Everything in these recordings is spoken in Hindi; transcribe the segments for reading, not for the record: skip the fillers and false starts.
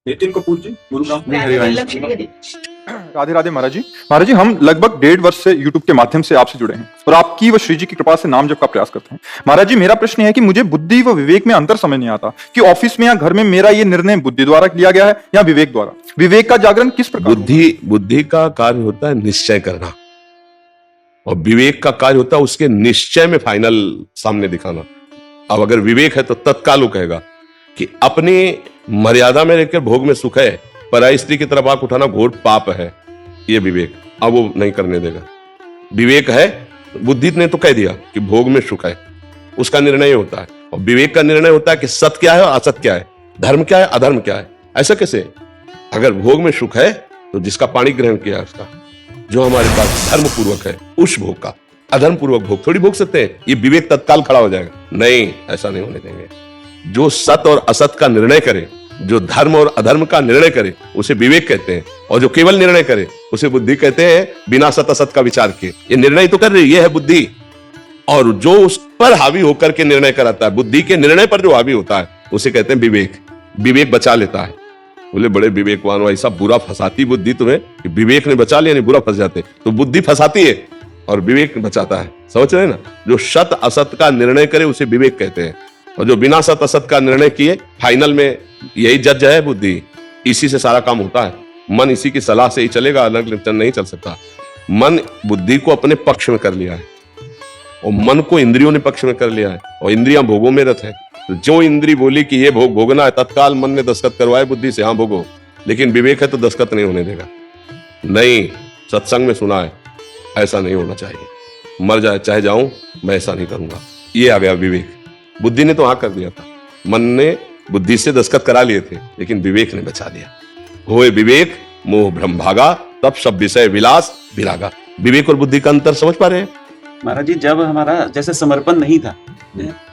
नितिन कपूर जी, गुरुग्राम। राधे राधे महाराज जी। महाराज जी, हम लगभग 1.5 वर्ष से YouTube के माध्यम से आपसे जुड़े हैं और आपकी व श्री जी की कृपा से नाम जप का प्रयास करते हैं। महाराज जी, मेरा प्रश्न है कि मुझे बुद्धि व विवेक में अंतर समझ नहीं आता कि ऑफिस में या घर में मेरा ये निर्णय बुद्धि द्वारा लिया गया है या विवेक द्वारा। विवेक का जागरण किस प्रकार? बुद्धि का कार्य होता है निश्चय करना, और विवेक का कार्य होता है उसके निश्चय में फाइनल सामने दिखाना। अब अगर विवेक है तो तत्काल वो कहेगा कि अपनी मर्यादा में रहकर भोग में सुख है, पराई स्त्री की तरफ आंख उठाना घोर पाप है, ये विवेक। अब वो नहीं करने देगा। विवेक है, बुद्धि ने तो कह दिया कि भोग में सुख है, उसका निर्णय होता है। और विवेक का निर्णय होता है कि सत्य क्या है और असत्य क्या है, धर्म क्या है अधर्म क्या है। ऐसा कैसे? अगर भोग में सुख है तो जिसका पानी ग्रहण किया है उसका, जो हमारे पास धर्म पूर्वक है उस भोग का, अधर्म पूर्वक भोग थोड़ी भोग सकते हैं। ये विवेक तत्काल खड़ा हो जाएगा, नहीं ऐसा नहीं होने देंगे। जो सत्य और असत्य का निर्णय करे, जो धर्म और अधर्म का निर्णय करे, उसे विवेक कहते हैं। और जो केवल निर्णय करे उसे बुद्धि कहते हैं, बिना सत्य असत्य का विचार किए। ये निर्णय तो कर रही है बुद्धि, और जो उस पर हावी होकर के निर्णय कराता है, बुद्धि के निर्णय पर जो हावी होता है उसे कहते हैं विवेक। विवेक बचा लेता है। बोले बड़े विवेकवान हो, ऐसा बुरा फंसाती बुद्धि तुम्हें कि विवेक ने बचा लिया, नहीं बुरा फंस जाते। तो बुद्धि फंसाती है और विवेक बचाता है। समझ रहे ना? जो सत्य असत्य का निर्णय करे उसे विवेक कहते हैं, और जो बिना सत्य असत्य का निर्णय किए फाइनल में यही जज है बुद्धि। इसी से सारा काम होता है। मन इसी की सलाह से ही चलेगा, अलग नहीं चल सकता। मन बुद्धि को अपने पक्ष में कर लिया है, और मन को इंद्रियों ने पक्ष में कर लिया है, और इंद्रियां भोगों में रत है। तो जो इंद्री बोली कि ये भोग भोगना है, तत्काल मन ने दस्तखत करवाए बुद्धि से, हाँ भोगो। लेकिन विवेक है तो दस्तखत नहीं होने देगा। नहीं, सत्संग में सुना है ऐसा नहीं होना चाहिए, मर जाए चाहे जाऊं मैं ऐसा नहीं करूंगा। ये आ गया विवेक। बुद्धि ने तो हाँ कर दिया था, मन ने बुद्धि से दस्तखत करा लिए थे, लेकिन विवेक ने बचा दिया। होए विवेक मोह भ्रम भागा, तब सब विषय विलास विरागा। विवेक और बुद्धि का अंतर समझ पा रहे हैं? महाराज जी, जब हमारा जैसे समर्पण नहीं था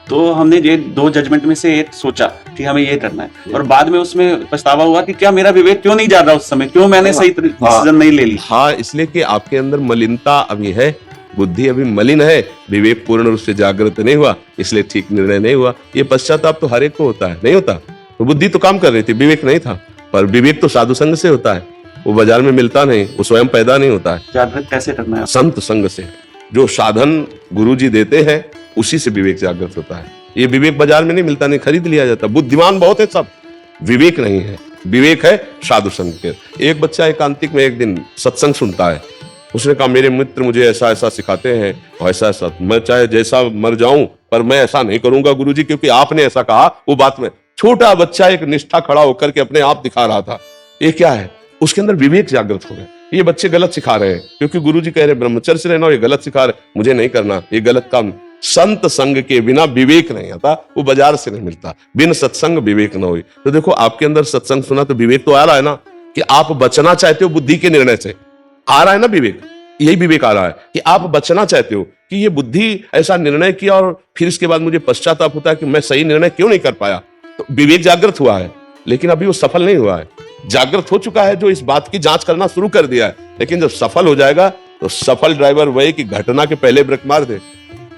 तो हमने ये 2 जजमेंट में से एक सोचा कि हमें ये करना है, और बाद में उसमें पछतावा हुआ कि क्या मेरा विवेक क्यों नहीं जा रहा उस समय, क्यों मैंने सही डिसीजन नहीं ले ली। हाँ, इसलिए कि आपके अंदर मलिनता अभी है, बुद्धि अभी मलिन है, विवेक पूर्ण रूप से जागृत नहीं हुआ, इसलिए ठीक निर्णय नहीं हुआ। ये पश्चाताप तो हर एक को होता है, नहीं होता? तो बुद्धि तो काम कर रही थी, विवेक नहीं था। पर विवेक तो साधु संग से होता है, वो बाजार में मिलता नहीं, वो स्वयं पैदा नहीं होता है। जागृत कैसे करना है? संत संग से। जो साधन गुरुजी देते हैं उसी से विवेक जागृत होता है। ये विवेक बाजार में नहीं मिलता, नहीं खरीद लिया जाता। बुद्धिमान बहुत है सब, विवेक नहीं है। विवेक है साधु संग के। एक बच्चा एकांतिक में एक दिन सत्संग सुनता है, उसने कहा मेरे मित्र मुझे ऐसा ऐसा सिखाते हैं और ऐसा ऐसा, मैं चाहे जैसा मर जाऊं पर मैं ऐसा नहीं करूंगा गुरुजी, क्योंकि आपने ऐसा कहा। वो बात में छोटा बच्चा एक निष्ठा खड़ा होकर के अपने आप दिखा रहा था। ये क्या है? उसके अंदर विवेक जागृत हो गया। ये बच्चे गलत सिखा रहे हैं, क्योंकि गुरुजी कह रहे हैं ब्रह्मचर्य से रहना, ये गलत सिखा रहे, मुझे नहीं करना, ये गलत काम। संत संग के बिना विवेक नहीं आता, वो बाजार से नहीं मिलता। बिन सत्संग विवेक न हो। तो देखो, आपके अंदर सत्संग सुना तो विवेक तो आ रहा है ना, कि आप बचना चाहते हो बुद्धि के निर्णय से। आ रहा है ना विवेक, यही विवेक आ रहा है कि आप बचना चाहते हो कि ये बुद्धि ऐसा निर्णय किया और फिर इसके बाद मुझे पश्चाताप होता है कि मैं सही निर्णय क्यों नहीं कर पाया। तो विवेक जागृत हुआ है, लेकिन अभी वो सफल नहीं हुआ है। जागृत हो चुका है जो इस बात की जांच करना शुरू कर दिया है, लेकिन जब सफल हो जाएगा तो सफल ड्राइवर वही कि घटना के पहले ब्रेक मार दे,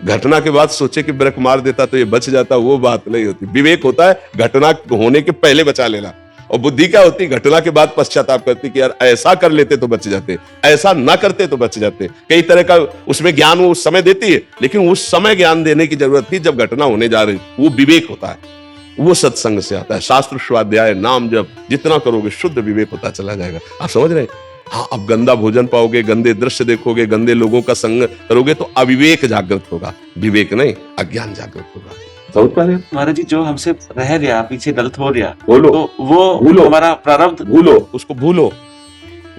घटना के बाद सोचे कि ब्रेक मार देता तो ये बच जाता, वो बात नहीं होती। विवेक होता है घटना होने के पहले बचा लेना, और बुद्धि क्या होती है? घटना के बाद पश्चाताप करती कि यार ऐसा कर लेते तो बच जाते, ऐसा ना करते तो बच जाते। कई तरह का उसमें ज्ञान वो उस समय देती है, लेकिन उस समय ज्ञान देने की जरूरत थी जब घटना होने जा रही। वो विवेक होता है, वो सत्संग से आता है। शास्त्र स्वाध्याय नाम जब जितना करोगे शुद्ध विवेक होता चला जाएगा। आप समझ रहे हैं? हाँ, अब गंदा भोजन पाओगे, गंदे दृश्य देखोगे, गंदे लोगों का संग करोगे तो अविवेक जागृत होगा, विवेक नहीं अज्ञान जागृत होगा। समझ पा रहे हैं? महाराज जी, जो हमसे रह गया, पीछे गलत हो गया, बोलो, तो वो भूलो, हमारा प्रारब्ध, भूलो, उसको भूलो।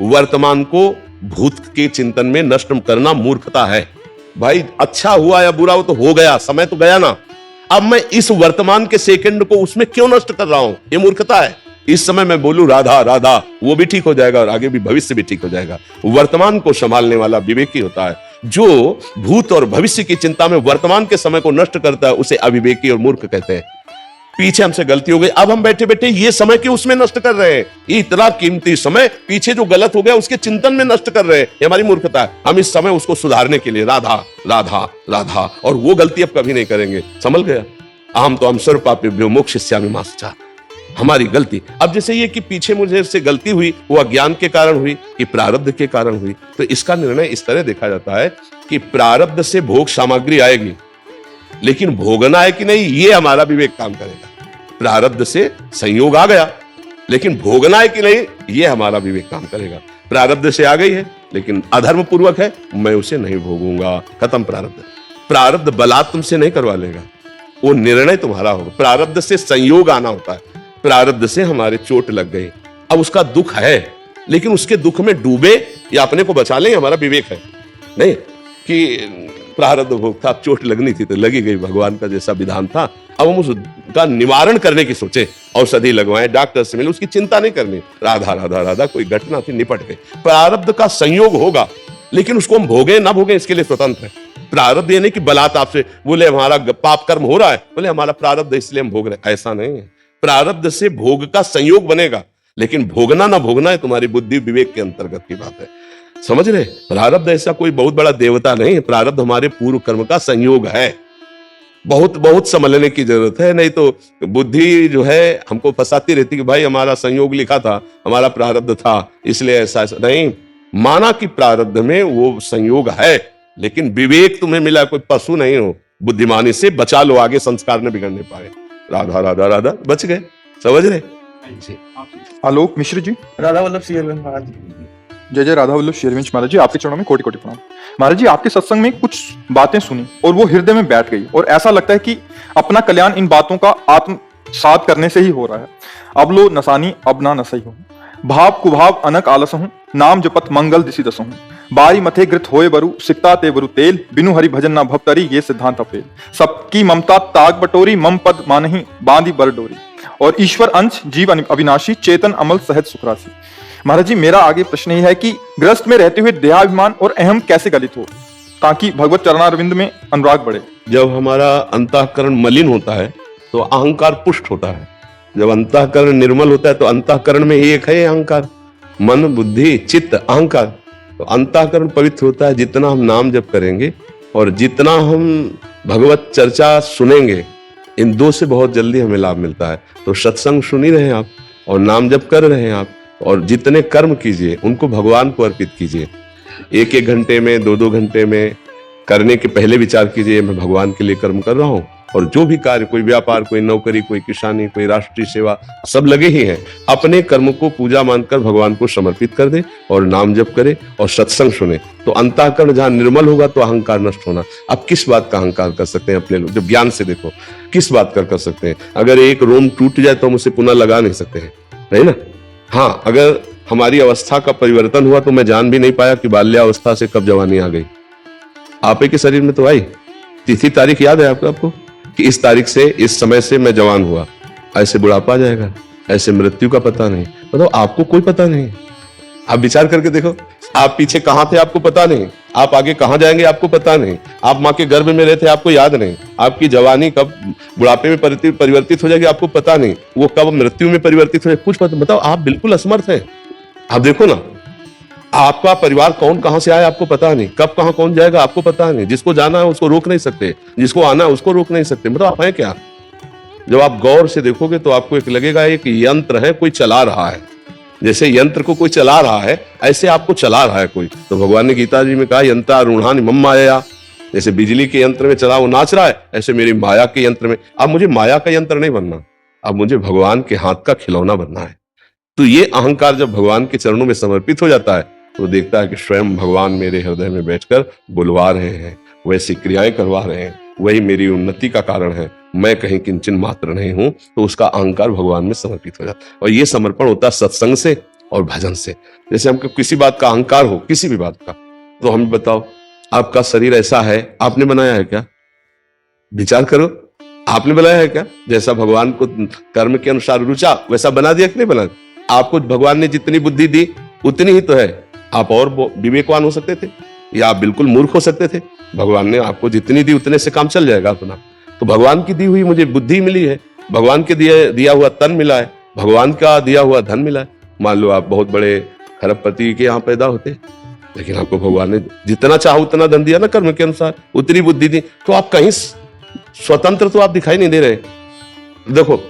वर्तमान को भूत के चिंतन में नष्ट करना मूर्खता है। भाई अच्छा हुआ या बुरा हो तो हो गया, समय तो गया ना। अब मैं इस वर्तमान के सेकंड को उसमें क्यों नष्ट कर रहा हूं? ये मूर्खता है। इस समय मैं बोलूं राधा राधा, वो भी ठीक हो जाएगा और आगे भी भविष्य भी ठीक हो जाएगा। वर्तमान को संभालने वाला विवेकी होता है। जो भूत और भविष्य की चिंता में वर्तमान के समय को नष्ट करता है उसे अविवेकी और मूर्ख कहते हैं। पीछे हमसे गलती हो गई, अब हम बैठे बैठे ये समय क्यों उसमें नष्ट कर रहे हैं? ये इतना कीमती समय पीछे जो गलत हो गया उसके चिंतन में नष्ट कर रहे हैं, ये हमारी मूर्खता है। हम इस समय उसको सुधारने के लिए राधा राधा राधा, और वो गलती अब कभी नहीं करेंगे। समझ गया? अहम तो हम सर्व पापेभ्यो मोक्षयिष्यामि मा शुचः। हमारी गलती। अब जैसे ये कि पीछे मुझे से गलती हुई, वो अज्ञान के कारण हुई कि प्रारब्ध के कारण हुई, तो इसका निर्णय इस तरह देखा जाता है कि प्रारब्ध से भोग सामग्री आएगी, लेकिन भोगना है कि नहीं ये हमारा विवेक काम करेगा। प्रारब्ध से संयोग आ गया, लेकिन भोगना है कि नहीं ये हमारा विवेक काम करेगा। प्रारब्ध से आ गई है लेकिन अधर्म पूर्वक है, मैं उसे नहीं भोगूंगा, खत्म प्रारब्ध। प्रारब्ध बलात् तुमसे नहीं करवा लेगा, वो निर्णय तुम्हारा होगा। प्रारब्ध से संयोग आना होता है, प्रारब्ध से हमारे चोट लग गई, अब उसका दुख है, लेकिन उसके दुख में डूबे या अपने को बचा लें, हमारा विवेक है नहीं कि प्रारब्ध भोग था, अब चोट लगनी थी तो लगी गई, भगवान का जैसा विधान था, अब हम उसका निवारण करने की सोचे, औषधि लगवाएं, डॉक्टर से मिले, उसकी चिंता नहीं करनी। राधा राधा राधा, कोई घटना थी, निपट गई। प्रारब्ध का संयोग होगा, लेकिन उसको हम भोगे ना भोगे इसके लिए स्वतंत्र है। प्रारब्ध ये नहीं कि बलात् आपसे बोले हमारा पाप कर्म हो रहा है, बोले हमारा प्रारब्ध इसलिए हम भोग रहे, ऐसा नहीं है। प्रारब्ध से भोग का संयोग बनेगा, लेकिन भोगना ना भोगना है तुम्हारी बुद्धि विवेक के अंतर्गत की बात है, समझ रहे। प्रारब्ध ऐसा कोई बहुत बड़ा देवता नहीं है, प्रारब्ध हमारे पूर्व कर्म का संयोग है। बहुत बहुत समझने की जरूरत है, नहीं तो बुद्धि जो है हमको फंसाती रहती कि भाई हमारा संयोग लिखा था, हमारा प्रारब्ध था, इसलिए ऐसा नहीं। माना कि प्रारब्ध में वो संयोग है, लेकिन विवेक तुम्हें मिला, कोई पशु नहीं हो, बुद्धिमानी से बचा लो, आगे संस्कार न बिगड़ने पाए। राधा राधा राधा, बच गए, समझ रहे। आलोक मिश्र जी। राधा वल्लभ शेरविंद महाराज। जय जय राधा वल्लभ शेरविंद महाराज जी, आपके चरणों में कोटि कोटि प्रणाम। महाराज जी, आपके सत्संग में कुछ बातें सुनी और वो हृदय में बैठ गई, और ऐसा लगता है कि अपना कल्याण इन बातों का आत्मसात करने से ही हो रहा है। अब लो नसानी अब ना नसई हूं, भाव कुभाव अनक आलस हूं, नाम जपत मंगल दिशि दस हूं, बारी मथे गृत होए बरु, सिकता ते बरु तेल, बिनु हरि भजन ना भवतरी, ये सिद्धांत अपेल। सबकी ममता ताग बटोरी, मम पद मानही बांधी बर डोरी, और ईश्वर अंश जीव अविनाशी, चेतन अमल सहज सुखरासी। महाराज जी, मेरा आगे प्रश्न यह है कि गृहस्थ में रहते हुए देहाभिमान और अहम कैसे गलित हो, ताकि भगवत चरणारविंद में अनुराग बढ़े। जब हमारा अंतःकरण मलिन होता है तो अहंकार पुष्ट होता है, जब अंतःकरण निर्मल होता है तो अंतःकरण में ही एक है अहंकार, मन बुद्धि चित्त अहंकार। तो अंतःकरण पवित्र होता है जितना हम नाम जप करेंगे और जितना हम भगवत चर्चा सुनेंगे, इन दो से बहुत जल्दी हमें लाभ मिलता है। तो सत्संग सुन ही रहे हैं आप और नाम जप कर रहे हैं आप, और जितने कर्म कीजिए उनको भगवान को अर्पित कीजिए। एक एक घंटे में, दो दो घंटे में करने के पहले विचार कीजिए मैं भगवान के लिए कर्म कर रहा हूँ, और जो भी कार्य, कोई व्यापार, कोई नौकरी, कोई किसानी, कोई राष्ट्रीय सेवा, सब लगे ही हैं, अपने कर्म को पूजा मानकर भगवान को समर्पित कर दे और नाम जप करे और सत्संग सुने। तो अंतःकरण जहां निर्मल होगा तो अहंकार नष्ट होना। अब किस बात का अहंकार कर सकते हैं अपने लोग, जब ज्ञान से देखो किस बात कर सकते हैं। अगर एक रोम टूट जाए तो हम उसे पुनः लगा नहीं सकते हैं, नहीं ना। हाँ, अगर हमारी अवस्था का परिवर्तन हुआ तो मैं जान भी नहीं पाया कि बाल्यावस्था से कब जवानी आ गई। आपे के शरीर में तो आई, तिथि तारीख याद है आपको कि इस तारीख से, इस समय से मैं जवान हुआ। ऐसे बुढ़ापा आ जाएगा, ऐसे मृत्यु का पता नहीं, मतलब आपको कोई पता नहीं। आप विचार करके देखो, आप पीछे कहां थे आपको पता नहीं, आप आगे कहां जाएंगे आपको पता नहीं, आप माँ के गर्भ में रहे थे आपको याद नहीं, आपकी जवानी कब बुढ़ापे में परिवर्तित हो जाएगी आपको पता नहीं, वो कब मृत्यु में परिवर्तित हो जाएगी कुछ पता। बताओ, आप बिल्कुल असमर्थ हैं। आप देखो ना, आपका परिवार कौन कहां से आया आपको पता नहीं, कब कहां कौन जाएगा आपको पता नहीं, जिसको जाना है उसको रोक नहीं सकते, जिसको आना है उसको रोक नहीं सकते। मतलब आप हैं क्या? जब आप गौर से देखोगे तो आपको एक लगेगा एक यंत्र है, कोई चला रहा है। जैसे यंत्र को कोई चला रहा है, ऐसे आपको चला रहा है कोई। तो भगवान ने गीता जी में कहा, यंत्रारूढ़ानि मम माया। जैसे बिजली के यंत्र में चला वो नाच रहा है, ऐसे मेरी माया के यंत्र में। अब मुझे माया का यंत्र नहीं बनना, अब मुझे भगवान के हाथ का खिलौना बनना है। तो ये अहंकार जब भगवान के चरणों में समर्पित हो जाता है तो देखता है कि स्वयं भगवान मेरे हृदय में बैठकर बुलवा रहे हैं, वैसी क्रियाएं करवा रहे हैं, वही मेरी उन्नति का कारण है, मैं कहीं किंचन मात्र नहीं हूं। तो उसका अहंकार भगवान में समर्पित हो जाता है। और ये समर्पण होता है सत्संग से और भजन से। जैसे हमको किसी बात का अहंकार हो, किसी भी बात का, तो हमें बताओ, आपका शरीर ऐसा है, आपने बनाया है क्या? विचार करो, आपने बनाया है क्या? जैसा भगवान को कर्म के अनुसार रुचा वैसा बना दिया कि नहीं बना? आपको भगवान ने जितनी बुद्धि दी उतनी ही तो है। आप और विवेकवान हो सकते थे या आप बिल्कुल मूर्ख हो सकते थे। भगवान ने आपको जितनी दी उतने से काम चल जाएगा अपना। तो भगवान की दी हुई मुझे बुद्धि मिली है, भगवान के दिया हुआ तन मिला है, भगवान का दिया हुआ धन मिला है। मान लो आप बहुत बड़े खरबपति के यहाँ पैदा होते, लेकिन आपको भगवान ने जितना चाहा उतना धन दिया ना, कर्म के अनुसार उतनी बुद्धि दी, तो आप कहीं स्वतंत्र तो आप दिखाई नहीं दे रहे। देखो,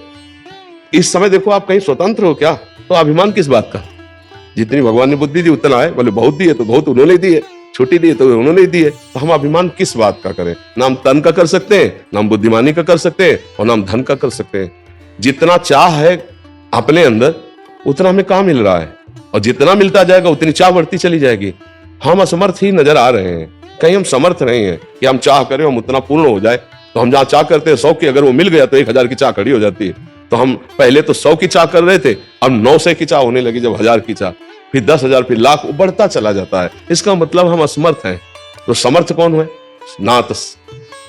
इस समय देखो आप कहीं स्वतंत्र हो क्या, तो अभिमान किस बात का? जितनी भगवान ने बुद्धि दी उतना है, बोले बहुत दी है तो बहुत उन्होंने दी है, छोटी दी है तो उन्होंने दी है, तो हम अभिमान किस बात का करें? ना हम तन का कर सकते हैं, ना हम बुद्धिमानी का कर सकते हैं, और ना हम धन का कर सकते हैं। जितना चाह है अपने अंदर उतना हमें कहाँ मिल रहा है, और जितना मिलता जाएगा उतनी चाह बढ़ती चली जाएगी। हम असमर्थ ही नजर आ रहे हैं, कहीं हम समर्थ नहीं है कि हम चाह करें हम उतना पूर्ण हो जाए। तो हम जहाँ चाह करते हैं 100 की, अगर वो मिल गया तो 1000 की चाह खड़ी हो जाती है। तो हम पहले तो 100 की चाह कर रहे थे, अब 900 की चाह होने लगी, जब 1000 की चाह, फिर 10,000, फिर लाख, बढ़ता चला जाता है। इसका मतलब हम असमर्थ हैं। तो समर्थ कौन है? नाथ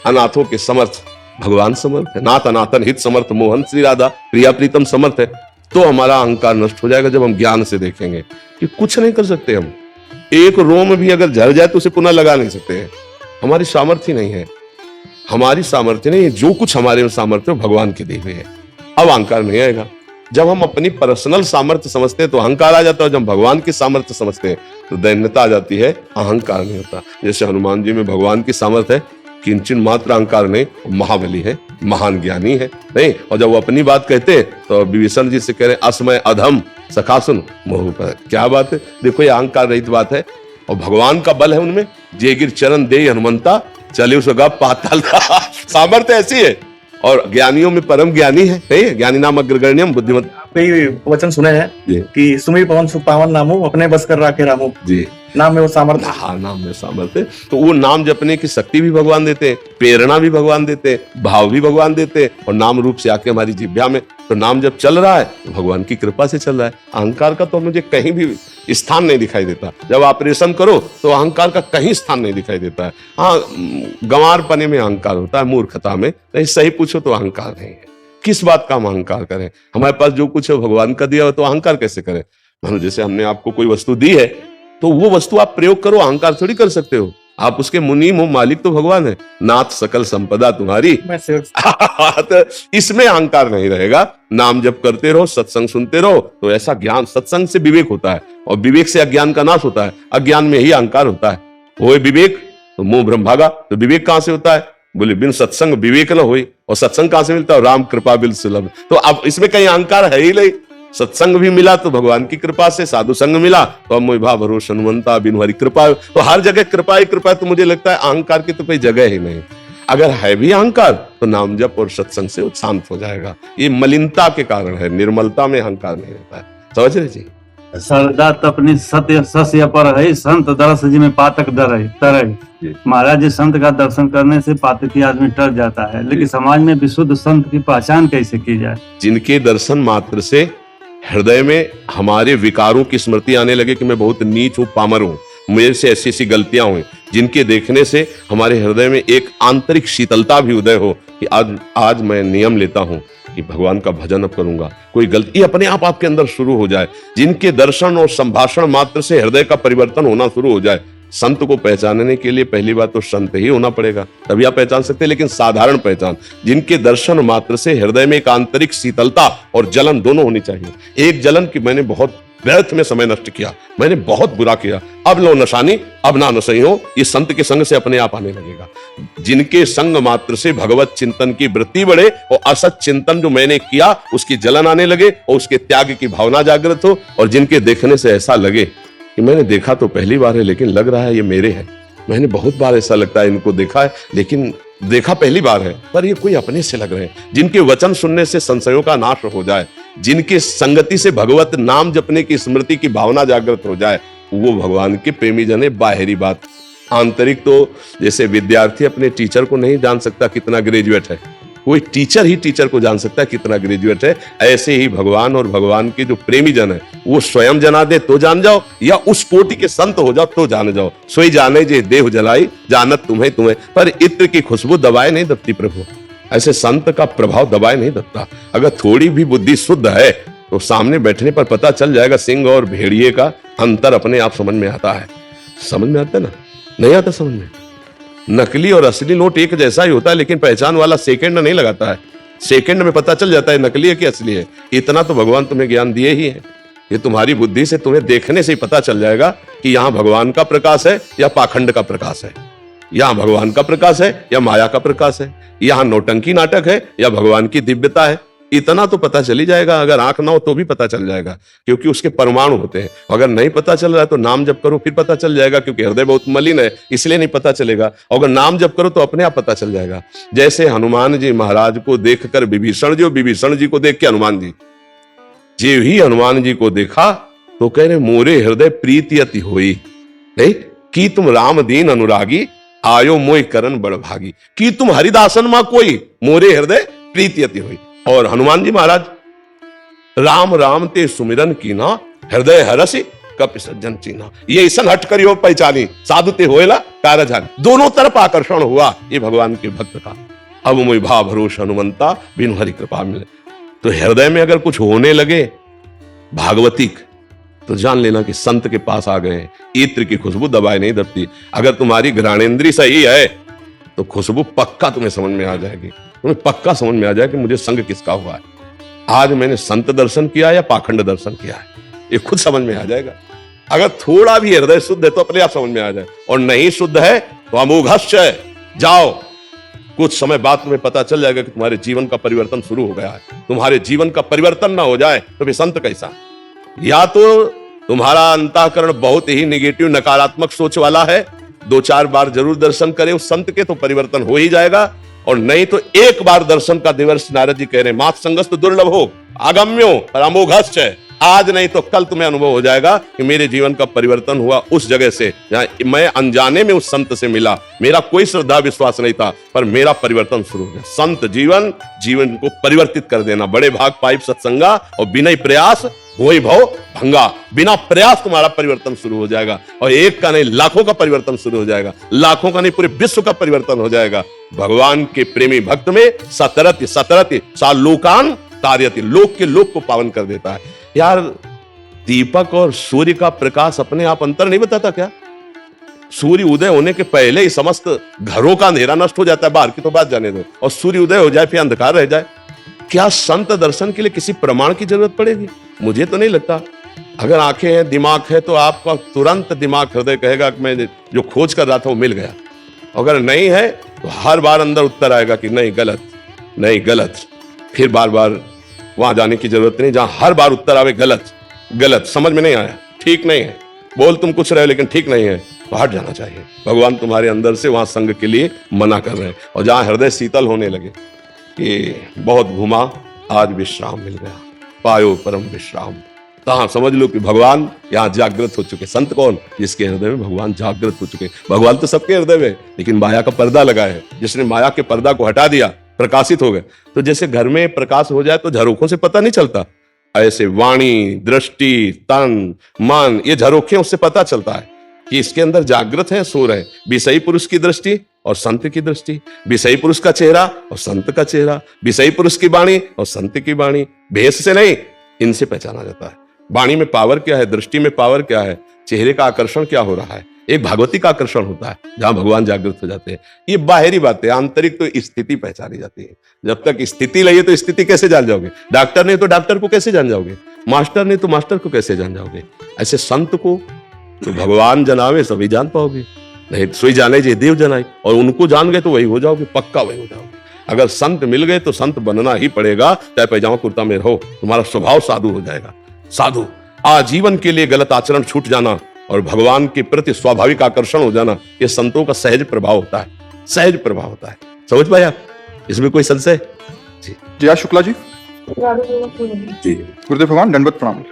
अनाथों के समर्थ भगवान समर्थ है। नाथ अनाथन हित समर्थ मोहन श्री राधा प्रिया प्रीतम समर्थ है। तो हमारा अहंकार नष्ट हो जाएगा जब हम ज्ञान से देखेंगे कि कुछ नहीं कर सकते हम। एक रोम भी अगर झड़ जाए तो उसे पुनः लगा नहीं सकते हैं। हमारी सामर्थ्य नहीं है, हमारी सामर्थ्य नहीं है। जो कुछ हमारे में सामर्थ्य भगवान के दिए हुए है। अब अहंकार नहीं आएगा। जब हम अपनी पर्सनल सामर्थ्य समझते हैं तो अहंकार आ जाता है, जब भगवान की सामर्थ्य समझते हैं तो दैन्यता आ जाती है, अहंकार नहीं होता। जैसे हनुमान जी में भगवान की सामर्थ्य है, किंचन मात्र अहंकार नहीं, महाबली है, महान ज्ञानी है नहीं। और जब वो अपनी बात कहते हैं तो विभीषण जी से कह रहे असमय अधम सखा सुन मोह पर। क्या बात है, देखो ये अहंकार रहित बात है। और भगवान का बल है उनमें, जे गिर चरण दे हनुमंता चले उस पाताल। सामर्थ्य ऐसी है। और ज्ञानियों में परम ज्ञानी है, ज्ञानी नाम अग्रगण्यम बुद्धिमत। कई वचन सुने हैं कि सुमी पवन सुपावन नामो अपने बस कर राखे रामो जी, नाम में वो सामर्थ्य। हाँ, नाम में सामर्थ्य। तो वो नाम जपने की शक्ति भी भगवान देते हैं, प्रेरणा भी भगवान देते हैं, भाव भी भगवान देते हैं, और नाम रूप से आके हमारी जिह्वा में। तो नाम जब चल रहा है तो भगवान की कृपा से चल रहा है। अहंकार का तो मुझे कहीं भी स्थान नहीं दिखाई देता। जब ऑपरेशन करो तो अहंकार का कहीं स्थान नहीं दिखाई देता है। हाँ, गंवारपने में अहंकार होता है, मूर्खता में। नहीं, सही पूछो तो अहंकार नहीं है। किस बात का हम अहंकार करें? हमारे पास जो कुछ है भगवान का दिया हो, तो अहंकार कैसे करें? मानो जैसे हमने आपको कोई वस्तु दी है तो वो वस्तु आप प्रयोग करो, अहंकार थोड़ी कर सकते हो। आप उसके मुनीम हो, मालिक तो भगवान है। नाथ सकल संपदा तुम्हारी। तो इसमें अहंकार नहीं रहेगा। नाम जप करते रहो, सत्संग सुनते रहो, तो ऐसा ज्ञान, सत्संग से विवेक होता है, और विवेक से अज्ञान का नाश होता है। अज्ञान में ही अहंकार होता है। वो विवेक तो मोह भ्रम भागा। तो विवेक कहां से होता है? बोले बिन सत्संग विवेक न होई। और सत्संग कहां से मिलता है? राम कृपा बिल सुलभ। तो अब इसमें कहीं अहंकार है ही नहीं। सत्संग भी मिला तो भगवान की कृपा से, साधु संग मिला तो अब मोहि भाव भरोस हनुमंता बिनु हरि कृपा। तो हर जगह कृपा ही कृपा। तो मुझे लगता है अहंकार की तो कोई जगह ही नहीं। अगर है भी अहंकार तो नाम जप और सत्संग से वो शांत हो जाएगा। ये मलिनता के कारण है, निर्मलता में अहंकार नहीं रहता है। समझ रहे जी? सरदा तपनी सत्य सस्य पर है, संत दरस जी में पातक डर है तरह। महाराज जी, संत का दर्शन करने से पातकी आदमी डर जाता है, लेकिन समाज में विशुद्ध संत की पहचान कैसे की जाए? जिनके दर्शन मात्र से हृदय में हमारे विकारों की स्मृति आने लगे कि मैं बहुत नीच हूं, पामर हूं, मेरे से ऐसी ऐसी गलतियां हुई, जिनके देखने से हमारे हृदय में एक आंतरिक शीतलता भी उदय हो कि आज मैं नियम लेता हूं कि भगवान का भजन अब करूंगा, कोई गलती अपने आप आपके अंदर शुरू हो जाए। जिनके दर्शन और संभाषण मात्र से हृदय का परिवर्तन होना शुरू हो जाए। संत को पहचानने के लिए पहली बात तो संत ही होना पड़ेगा, तभी आप पहचान सकते हैं। लेकिन साधारण पहचान, जिनके दर्शन मात्र से हृदय में एक आंतरिक शीतलता और जलन दोनों होनी चाहिए। एक जलन की मैंने बहुत व्यर्थ में समय नष्ट किया, मैंने बहुत बुरा किया, अब लो नशानी, अब ना नशई हो, ये संत के संग से अपने आप आने लगेगा। जिनके संग मात्र से भगवत चिंतन की वृत्ति बढ़े और असत चिंतन जो मैंने किया उसकी जलन आने लगे और उसके त्याग की भावना जागृत हो, और जिनके देखने से ऐसा लगे कि मैंने देखा तो पहली बार है लेकिन लग रहा है ये मेरे हैं। मैंने बहुत बार ऐसा लगता है इनको देखा है लेकिन देखा पहली बार है, पर ये कोई अपने से लग रहे हैं। जिनके वचन सुनने से संशयों का नाश हो जाए, जिनके संगति से भगवत नाम जपने की स्मृति की भावना जागृत हो जाए, वो भगवान के प्रेमी जन है। बाहरी बात, आंतरिक तो जैसे विद्यार्थी अपने टीचर को नहीं जान सकता कितना ग्रेजुएट है, कोई टीचर ही टीचर को जान सकता है कितना ग्रेजुएट है। ऐसे ही भगवान और भगवान के जो प्रेमी जन है वो स्वयं जना दे तो जान जाओ, या उस कोटि के संत हो जाओ तो जान जाओ। सोई जाने जे देह जलाई, जानत तुम्हें तुम्हें, पर इत्र की खुशबू दबाए नहीं दबती प्रभु। ऐसे संत का प्रभाव दबाए नहीं दबता। अगर थोड़ी भी बुद्धि शुद्ध है तो सामने बैठने पर पता चल जाएगा सिंह और भेड़िए का अंतर अपने आप समझ में आता है। समझ में आता है ना? नहीं आता समझ में? नकली और असली नोट एक जैसा ही होता है, लेकिन पहचान वाला सेकंड नहीं लगाता है। सेकंड में पता चल जाता है नकली है कि असली है। इतना तो भगवान तुम्हें ज्ञान दिए ही है। ये तुम्हारी बुद्धि से तुम्हें देखने से ही पता चल जाएगा कि यहाँ भगवान का प्रकाश है या पाखंड का प्रकाश है, यहाँ भगवान का प्रकाश है या माया का प्रकाश है, यहाँ नौटंकी नाटक है या भगवान की दिव्यता है। इतना तो पता चल ही जाएगा, अगर आंख ना हो तो भी पता चल जाएगा, क्योंकि उसके परमाणु होते हैं। अगर नहीं पता चल रहा है तो नाम जप करो, फिर पता चल जाएगा, क्योंकि हृदय बहुत मलिन है इसलिए नहीं पता चलेगा। अगर नाम जप करो तो अपने आप पता चल जाएगा। जैसे हनुमान जी महाराज को देखकर विभीषण जी, और विभीषण जी को देख के हनुमान जी, जे ही हनुमान जी को देखा तो कह रहे मोरे हृदय प्रीति अति होई, नहीं कि तुम राम दीन अनुरागी, आयो मोय करन बड़ भागी, कि तुम हरिदासन मां कोई, मोरे हृदय प्रीति अति हुई। और हनुमान जी महाराज राम राम ते सुमिरन कीना, हृदय हरसि कपि सज्जन चीना, ये ऐसा हट करियो पहचानी, साधु ते होएला कारजान। दोनों तरफ आकर्षण हुआ ये भगवान के भक्त का। अब मोय भाव भरोस हनुमंता, बिनु हरि कृपा मिले। तो हृदय में अगर कुछ होने लगे भागवतिक, तो जान लेना कि संत के पास आ गए। इत्र की खुशबू दबाए नहीं दबती। अगर तुम्हारी घ्राणेंद्री सही है तो खुशबू पक्का तुम्हें समझ में आ जाएगी, तुम्हें पक्का समझ में आ जाए कि मुझे संग किसका हुआ है। आज मैंने संत दर्शन किया या पाखंड दर्शन किया है, ये खुद समझ में आ जाएगा। अगर थोड़ा भी हृदय शुद्ध है तो अपने आप समझ में आ जाए, और नहीं शुद्ध है तो अमोघश्च है। जाओ, कुछ समय बाद तुम्हें पता चल जाएगा कि तुम्हारे जीवन का परिवर्तन शुरू हो गया है। तुम्हारे जीवन का परिवर्तन ना हो जाए तो फिर संत कैसा? या तो तुम्हारा अंतःकरण बहुत ही निगेटिव नकारात्मक सोच वाला है, 2-4 बार जरूर दर्शन करे उस संत के तो परिवर्तन हो ही जाएगा, और नहीं तो एक बार दर्शन का दिवस नारद जी कह रहे मात संगस्त दुर्लभ हो आगम्यो पर अमोघश्च है। आज नहीं तो कल तुम्हें अनुभव हो जाएगा कि मेरे जीवन का परिवर्तन हुआ उस जगह से जहां मैं अनजाने में उस संत से मिला, मेरा कोई श्रद्धा विश्वास नहीं था, पर मेरा परिवर्तन शुरू हो गया। संत जीवन को परिवर्तित कर देना। बड़े भाग पाइप सत्संगा और बिना प्रयास वही भव भंगा। बिना प्रयास तुम्हारा परिवर्तन शुरू हो जाएगा, और एक का नहीं लाखों का परिवर्तन शुरू हो जाएगा, लाखों का नहीं पूरे विश्व का परिवर्तन हो जाएगा। भगवान के प्रेमी भक्त में सतरति सा लोकान तार्यति, लोक के लोक को पावन कर देता है। यार दीपक और सूर्य का प्रकाश अपने आप अंतर नहीं बताता क्या? सूर्य उदय होने के पहले ही समस्त घरों का अंधेरा नष्ट हो जाता है, बाहर की तो बात जाने दो, और सूर्य उदय हो जाए फिर अंधकार रह जाए। क्या संत दर्शन के लिए किसी प्रमाण की जरूरत पड़ेगी? मुझे तो नहीं लगता। अगर आंखें हैं, दिमाग है, तो आपका तुरंत दिमाग हृदय कहेगा कि मैं जो खोज कर रहा था वो मिल गया। अगर नहीं है तो हर बार अंदर उत्तर आएगा कि नहीं गलत, नहीं गलत। फिर बार बार वहां जाने की जरूरत नहीं जहां हर बार उत्तर आवे गलत गलत, समझ में नहीं आया, ठीक नहीं है, बोल तुम कुछ रहे लेकिन ठीक नहीं है, तो हट जाना चाहिए। भगवान तुम्हारे अंदर से वहां संग के लिए मना कर रहे हैं। और जहां हृदय शीतल होने लगे कि बहुत घुमा आज विश्राम मिल गया, पायो परम विश्राम, तहां समझ लो कि भगवान यहाँ जागृत हो चुके। संत कौन? जिसके हृदय में भगवान जागृत हो चुके। भगवान तो सबके हृदय में, लेकिन माया का पर्दा लगा है। जिसने माया के पर्दा को हटा दिया, प्रकाशित हो गए। तो जैसे घर में प्रकाश हो जाए तो झरोखों से पता नहीं चलता, ऐसे वाणी, दृष्टि, तन, मन, ये झरोखे उससे पता चलता है कि इसके अंदर जागृत है, सो रहे। विषयी पुरुष की दृष्टि और संत की दृष्टि, विषयी पुरुष का चेहरा और संत का चेहरा, विषयी पुरुष की वाणी और संत की वाणी, भेष से नहीं, इनसे पहचाना जाता है। वाणी में पावर क्या है, दृष्टि में पावर क्या है, चेहरे का आकर्षण क्या हो रहा है। एक भागवती का आकर्षण होता है जहां भगवान जागृत हो जाते हैं। ये बाहरी बातें, आंतरिक तो स्थिति पहचानी जाती है। जब तक स्थिति लगे तो स्थिति कैसे जान जाओगे? डॉक्टर ने तो डॉक्टर को कैसे जान जाओगे? मास्टर ने तो मास्टर को कैसे जान जाओगे? ऐसे संत को तो भगवान जनावे सभी जान पाओगे, नहीं सोई जाने जे देव जनाए, और उनको जान गए तो वही हो जाओगे, पक्का वही हो जाओगे। अगर संत मिल गए तो संत बनना ही पड़ेगा, चाहे पैजामा कुर्ता में रहो, तुम्हारा स्वभाव साधु हो जाएगा। साधु आजीवन के लिए गलत आचरण छूट जाना और भगवान के प्रति स्वाभाविक आकर्षण हो जाना, ये संतों का सहज प्रभाव होता है, सहज प्रभाव होता है। समझ पाए आप? इसमें कोई संशय? जी जया शुक्ला जी। जी गुरुदेव भगवान दंडवत प्रणाम।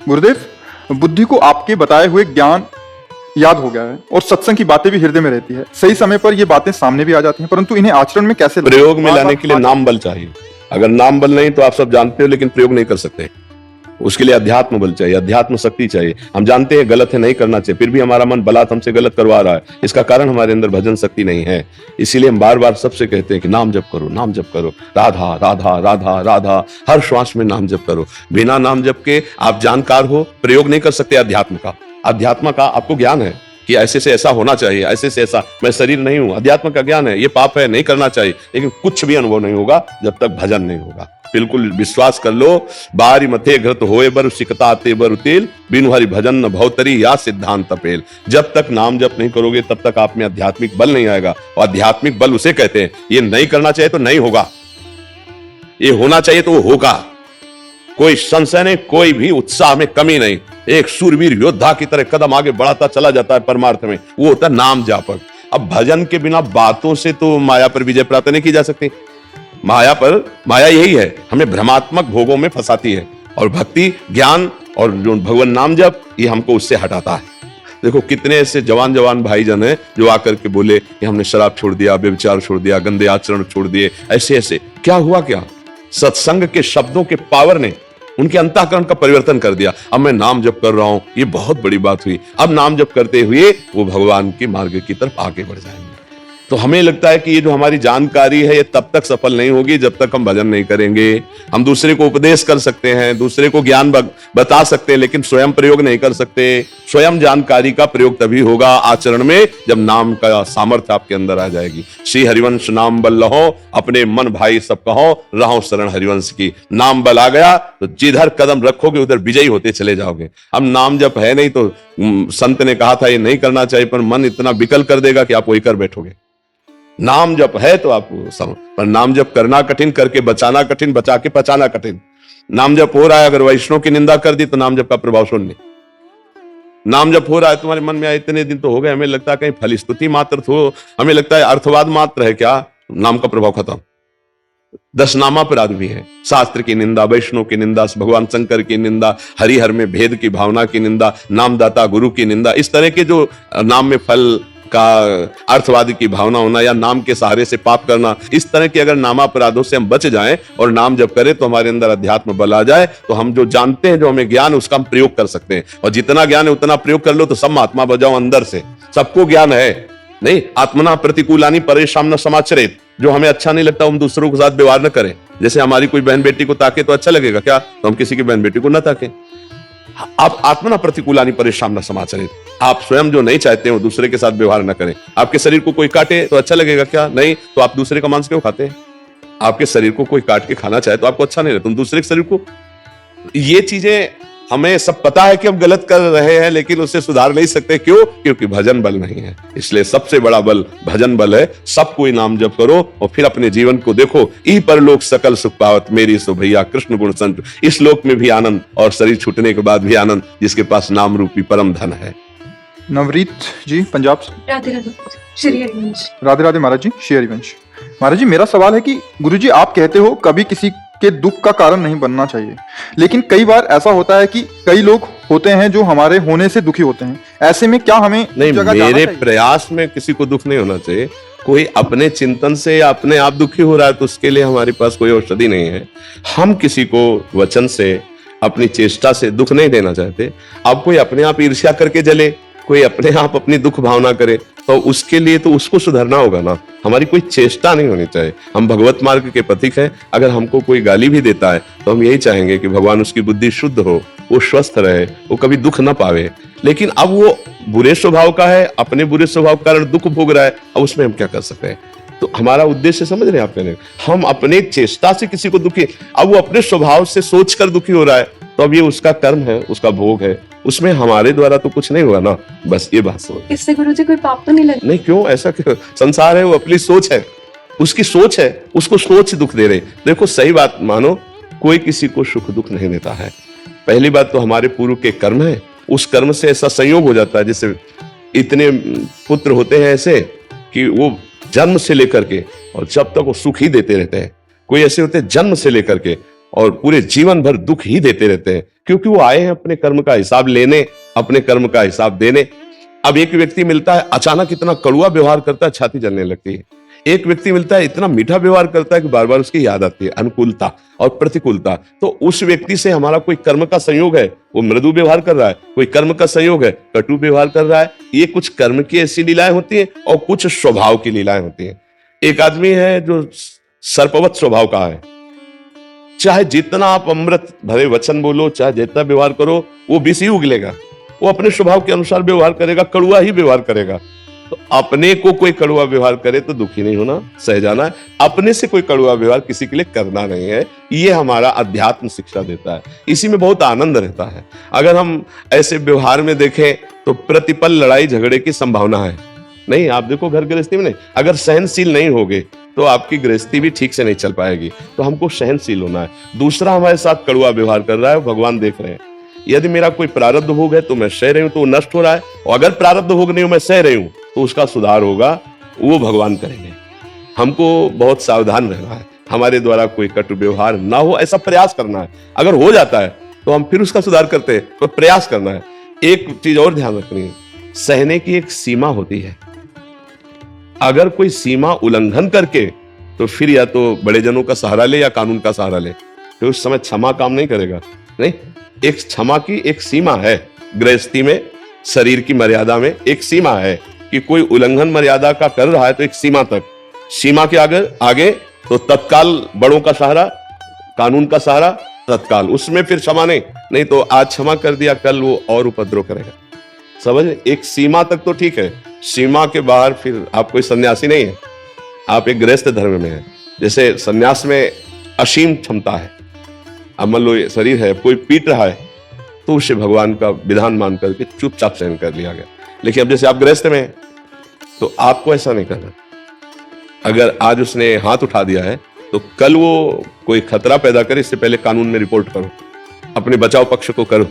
गुरुदेव, बुद्धि को आपके बताए हुए ज्ञान याद हो गया है और सत्संग की बातें भी हृदय में रहती है। सही समय पर ये बातें सामने भी आ जाती हैं, परंतु इन्हें आचरण में कैसे प्रयोग में लाने के लिए नाम बल चाहिए। अगर नाम बल नहीं तो आप सब जानते हो, लेकिन प्रयोग नहीं कर सकते। उसके लिए अध्यात्म बल चाहिए, अध्यात्म शक्ति चाहिए। हम जानते हैं गलत है, नहीं करना चाहिए, फिर भी हमारा मन बलात् हमसे गलत करवा रहा है। इसका कारण हमारे अंदर भजन शक्ति नहीं है। इसीलिए हम बार बार सबसे कहते हैं कि नाम जप करो, नाम जप करो, राधा राधा राधा राधा, हर श्वास में नाम जप करो। बिना नाम जप के आप जानकार हो, प्रयोग नहीं कर सकते अध्यात्म का। अध्यात्म का आपको ज्ञान है कि ऐसे से ऐसा होना चाहिए, ऐसे से ऐसा, मैं शरीर नहीं हूं, अध्यात्म का ज्ञान है, ये पाप है, नहीं करना चाहिए, लेकिन कुछ भी अनुभव नहीं होगा जब तक भजन नहीं होगा। बिल्कुल विश्वास कर लो, बारी मथे घृत होए बर सिकताते बर तेल, बिनु हरि भजन न भवतरी या सिद्धांत पेल। जब तक नाम जप नहीं करोगे तब तक आप में आध्यात्मिक बल नहीं आएगा। और आध्यात्मिक बल उसे कहते हैं, ये नहीं करना चाहिए तो नहीं होगा। ये होना चाहिए तो वो होगा, कोई संशय नहीं, कोई भी उत्साह में कमी नहीं। एक सूरवीर योद्धा की तरह कदम आगे बढ़ाता चला जाता है परमार्थ में, वो होता है नाम जापक। अब भजन के बिना बातों से तो माया पर विजय प्राप्त नहीं की जा सकती। माया यही है, हमें भ्रमात्मक भोगों में फंसाती है, और भक्ति ज्ञान और जो भगवान नाम जप ये हमको उससे हटाता है। देखो कितने ऐसे जवान भाईजन हैं जो आकर के बोले कि हमने शराब छोड़ दिया, व्यभिचार छोड़ दिया, गंदे आचरण छोड़ दिए, ऐसे क्या हुआ? क्या सत्संग के शब्दों के पावर ने उनके अंतःकरण का परिवर्तन कर दिया। अब मैं नाम जप कर रहा हूं, ये बहुत बड़ी बात हुई। अब नाम जप करते हुए वो भगवान के मार्ग की तरफ आगे बढ़ जाएंगे। तो हमें लगता है कि ये जो हमारी जानकारी है ये तब तक सफल नहीं होगी जब तक हम भजन नहीं करेंगे। हम दूसरे को उपदेश कर सकते हैं, दूसरे को ज्ञान बता सकते हैं, लेकिन स्वयं प्रयोग नहीं कर सकते। स्वयं जानकारी का प्रयोग तभी होगा आचरण में जब नाम का सामर्थ्य आपके अंदर आ जाएगी। श्री हरिवंश नाम बल लहो, अपने मन भाई सब कहो, रहो शरण हरिवंश की। नाम बल आ गया तो जिधर कदम रखोगे उधर विजयी होते चले जाओगे। अब नाम जप है नहीं तो संत ने कहा था ये नहीं करना चाहिए, पर मन इतना विकल कर देगा कि आप वही कर बैठोगे। नाम जप है तो आप पर नाम जप करना कठिन, करके बचाना कठिन, बचा के पचाना कठिन। नाम जप हो रहा है, अगर वैष्णव की निंदा कर दी तो नाम जप का प्रभाव शून्य। नाम जप हो रहा है तुम्हारे मन में, इतने दिन तो हो गए, हमें लगता है कहीं फलिस्तुति मात्र हो, हमें लगता है अर्थवाद मात्र है क्या, नाम का प्रभाव खत्म। 10 नामा अपराध भी है, शास्त्र की निंदा, वैष्णव की निंदा, भगवान शंकर की निंदा, हरिहर में भेद की भावना की निंदा, नामदाता गुरु की निंदा। इस तरह के जो नाम में फल का अर्थवादी की भावना होना या नाम के सहारे से पाप करना, इस तरह के अगर नामापराधों से हम बच जाएं और नाम जप करें तो हमारे अंदर अध्यात्म बल आ जाए, तो हम जो जानते हैं, जो हमें ज्ञान, उसका हम प्रयोग कर सकते हैं। और जितना ज्ञान है उतना प्रयोग कर लो तो सब महात्मा बजाओ अंदर से। सबको ज्ञान है नहीं, आत्मना प्रतिकूलानी परेशान न समाचरित। जो हमें अच्छा नहीं लगता हम दूसरों के साथ व्यवहार न करें। जैसे हमारी कोई बहन बेटी को ताके तो अच्छा लगेगा क्या, तो हम किसी की बहन बेटी को न ताके। आप आत्मना प्रतिकूलानी परेशान न समाचरित, आप स्वयं जो नहीं चाहते हो दूसरे के साथ व्यवहार न करें। आपके शरीर को कोई काटे तो अच्छा लगेगा क्या, नहीं, तो आप दूसरे का मांस क्यों खाते हैं? आपके शरीर को कोई काट के खाना चाहे तो आपको अच्छा नहीं लगता, तुम दूसरे के शरीर को। ये चीजें हमें सब पता है कि हम गलत कर रहे हैं, लेकिन उससे सुधार नहीं सकते। क्यों? क्योंकि भजन बल नहीं है। इसलिए सबसे बड़ा बल भजन बल है। सब कोई नाम जप करो और फिर अपने जीवन को देखो। ई परलोक सकल सुख पावत, मेरी सो भैया कृष्ण गुण संत। इस लोक में भी आनंद और शरीर छूटने के बाद भी आनंद, जिसके पास नाम रूपी परम धन है। नवरीत जी पंजाब से। राधे राधे श्री हरिवंश। राधे राधे महाराज जी, श्री हरिवंश। महाराज जी मेरा सवाल है कि गुरुजी आप कहते हो कभी किसी के दुख का कारण नहीं बनना चाहिए, लेकिन कई बार ऐसा होता है कि कई लोग होते हैं जो हमारे होने से दुखी होते हैं। ऐसे में क्या हमें नहीं, मेरे प्रयास में किसी को दुख नहीं होना चाहिए। कोई अपने चिंतन से या अपने आप दुखी हो रहा है तो उसके लिए हमारे पास कोई औषधि नहीं है। हम किसी को वचन से, अपनी चेष्टा से दुख नहीं देना चाहते। अब कोई अपने आप ईर्ष्या करके जले, कोई अपने आप अपनी दुख भावना करे, तो उसके लिए तो उसको सुधरना होगा ना। हमारी कोई चेष्टा नहीं होनी चाहिए। हम भगवत मार्ग के पथिक हैं। अगर हमको कोई गाली भी देता है तो हम यही चाहेंगे कि भगवान उसकी बुद्धि शुद्ध हो, वो स्वस्थ रहे, वो कभी दुख ना पावे। लेकिन अब वो बुरे स्वभाव का है, अपने बुरे स्वभाव के कारण दुख भोग रहा है, अब उसमें हम क्या कर सकते हैं? तो हमारा उद्देश्य समझ रहे हैं आप? कहने हम अपने चेष्टा से किसी को दुखी, अब वो अपने स्वभाव से सोचकर दुखी हो रहा है, तो अब ये उसका कर्म है, उसका भोग है, उसमें हमारे द्वारा तो कुछ नहीं हुआ ना। बस ये बात समझ। इससे गुरुजी कोई पाप तो नहीं लगे? नहीं, क्यों? ऐसा क्यों? संसार है, वो अपनी सोच है, उसकी सोच है, उसको सोच दुख दे रहे। देखो सही बात मानो, कोई किसी को सुख दुख नहीं देता है। पहली बात तो हमारे पूर्व के कर्म है, उस कर्म से ऐसा संयोग हो जाता है। जैसे इतने पुत्र होते हैं ऐसे कि वो जन्म से लेकर के और जब तक वो सुख ही देते रहते हैं। कोई ऐसे होते हैं जन्म से लेकर के और पूरे जीवन भर दुख ही देते रहते हैं, क्योंकि वो आए हैं अपने कर्म का हिसाब लेने, अपने कर्म का हिसाब देने। अब एक व्यक्ति मिलता है अचानक इतना कड़वा व्यवहार करता है, छाती जलने लगती है। एक व्यक्ति मिलता है इतना मीठा व्यवहार करता है कि बार बार उसकी याद आती है, अनुकूलता और प्रतिकूलता। तो उस व्यक्ति से हमारा कोई कर्म का संयोग है, वो मृदु व्यवहार कर रहा है, कोई कर्म का संयोग है, कटु व्यवहार कर रहा है। ये कुछ कर्म की ऐसी लीलाएं होती हैं और कुछ स्वभाव की लीलाएं होती हैं। एक आदमी है जो सर्पवत स्वभाव का है, चाहे जितना आप अमृत भरे वचन बोलो, चाहे जितना व्यवहार करो, वो विष ही उगलेगा। वो अपने स्वभाव के अनुसार व्यवहार करेगा, कड़ुआ ही व्यवहार करेगा। तो अपने को कोई कड़ुआ व्यवहार करे तो दुखी नहीं होना, सह जाना है। अपने से कोई कड़ुआ व्यवहार किसी के लिए करना नहीं है। ये हमारा अध्यात्म शिक्षा देता है, इसी में बहुत आनंद रहता है। अगर हम ऐसे व्यवहार में देखें तो प्रतिपल लड़ाई झगड़े की संभावना है। नहीं, आप देखो घर गृहस्थी में नहीं, अगर सहनशील नहीं होगे तो आपकी गृहस्थी भी ठीक से नहीं चल पाएगी। तो हमको सहनशील होना है। दूसरा हमारे साथ कड़वा व्यवहार कर रहा है, भगवान देख रहे हैं। यदि मेरा कोई प्रारब्ध भोग है तो मैं सह रही हूं, तो वो नष्ट हो रहा है, और अगर प्रारब्ध भोग नहीं हो, मैं सह रही हूं, तो उसका सुधार होगा, वो भगवान करेंगे। हमको बहुत सावधान रहना है, हमारे द्वारा कोई कटु व्यवहार ना हो, ऐसा प्रयास करना है। अगर हो जाता है तो हम फिर उसका सुधार करते हैं, तो प्रयास करना है। एक चीज और ध्यान रखनी है, सहने की एक सीमा होती है। अगर कोई सीमा उल्लंघन करके, तो फिर या तो बड़े जनों का सहारा ले या कानून का सहारा ले, तो उस समय क्षमा काम नहीं करेगा। नहीं, एक क्षमा की एक सीमा है। गृहस्थी में, शरीर की मर्यादा में एक सीमा है कि कोई उल्लंघन मर्यादा का कर रहा है तो एक सीमा तक, सीमा के आगे तो तत्काल बड़ों का सहारा, कानून का सहारा तत्काल, उसमें फिर क्षमा नहीं तो आज क्षमा कर दिया, कल वो और उपद्रव करेगा। समझ, एक सीमा तक तो ठीक है, सीमा के बाहर फिर आप कोई सन्यासी नहीं है, आप एक गृहस्थ धर्म में है। जैसे सन्यास में असीम क्षमता है। अब मान लो ये शरीर है, कोई पीट रहा है तो उसे भगवान का विधान मान करके चुपचाप सहन कर लिया गया। लेकिन अब जैसे आप गृहस्थ में हैं, तो आपको ऐसा नहीं करना। अगर आज उसने हाथ उठा दिया है तो कल वो कोई खतरा पैदा करे, इससे पहले कानून में रिपोर्ट करो, अपने बचाव पक्ष को करो,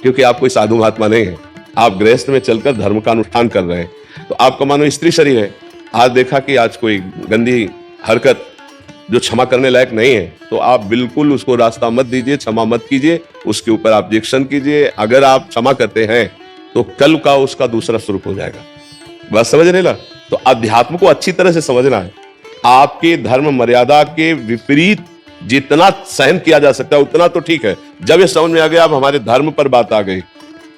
क्योंकि आप कोई साधु महात्मा नहीं है, आप गृहस्थ में चलकर धर्म का अनुष्ठान कर रहे हैं। तो आपका मानो स्त्री शरीर है, आज देखा कि आज कोई गंदी हरकत जो क्षमा करने लायक नहीं है, तो आप बिल्कुल उसको रास्ता मत दीजिए, क्षमा मत कीजिए, उसके ऊपर ऑब्जेक्शन कीजिए। अगर आप क्षमा करते हैं तो कल का उसका दूसरा स्वरूप हो जाएगा। बात समझ रहे ना? तो अध्यात्म को अच्छी तरह से समझना है। आपके धर्म मर्यादा के विपरीत जितना सहन किया जा सकता है उतना तो ठीक है। जब ये समझ में आ गया, अब हमारे धर्म पर बात आ गई,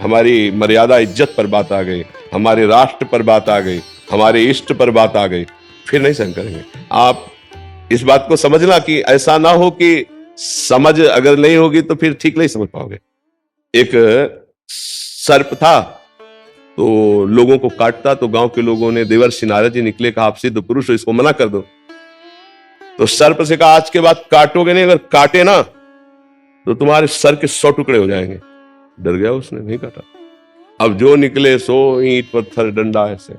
हमारी मर्यादा इज्जत पर बात आ गई, हमारे राष्ट्र पर बात आ गई, हमारे इष्ट पर बात आ गई, फिर नहीं सहन करेंगे। आप इस बात को समझना कि ऐसा ना हो कि समझ अगर नहीं होगी तो फिर ठीक नहीं समझ पाओगे। एक सर्प था तो लोगों को काटता, तो गांव के लोगों ने देवर्षि नारद जी निकले, कहा आप सिद्ध पुरुष हो, इसको मना कर दो। तो सर्प से कहा आज के बाद काटोगे नहीं, अगर काटे ना तो तुम्हारे सर के 100 टुकड़े हो जाएंगे। डर गया, उसने नहीं काटा। अब जो निकले सो ईंट पत्थर डंडा ऐसे।